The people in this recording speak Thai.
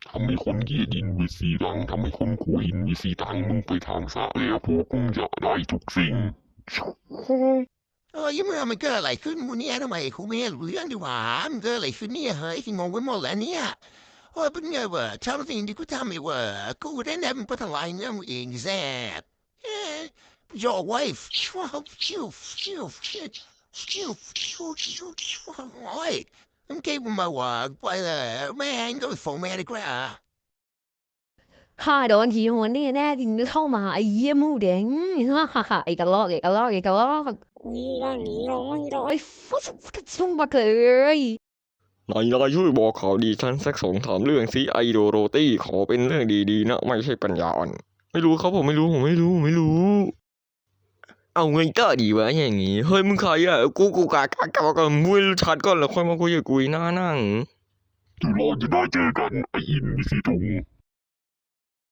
ทำให้คนเกลียดอินวิสีดังทำให้คนกลัวอินวิสีดังมึงไปทางซะแล้วพวกมึงจะได้ทุกสิ่งยังไม่มันเกิดอะไรขึ้นมูเนี่ยทำไมกูไม่รู้เรื่องดีกว่ามันเกิดอะไรขึ้นเนี่ยเฮ้ยงงไปหมดแล้วเนี่ยโอ้ยเป็นไงวะทำสิ่งที่กูทำไม่วะกูได้แนบมันไปทลายเนี่ยมึงเองแซ่your wife ชิวชิวชิวชิวชิวชิวชิวชิวโอ้ยมันเก็บมาว่าไปเลยแม่งก็ไปฟ้องแม่ดีกว่าข้าโดนผีหัวนี่แน่จริงเข้ามาไอ้เยี่ยมูเด้งฮ่าไอ้กระลอกไอ้ฟุ๊ซุ่มมาเกยนายช่วยบอกข่าวดีฉันสัก2-3เรื่องสิไอโดโรตี้ขอเป็นเรื่องดีๆนะไม่ใช่ปัญญาอ่อนไม่รู้ครับผมไม่รู้เอาไงก็ดีวะอย่างงี้เฮ้ยมึงใครอ่ะกูกะมุ้ยชัดก่อนแล้วค่อยมาคุยกับกูหน้านั่ง ถึงเราจะได้เจอกันไออินวิสีถุง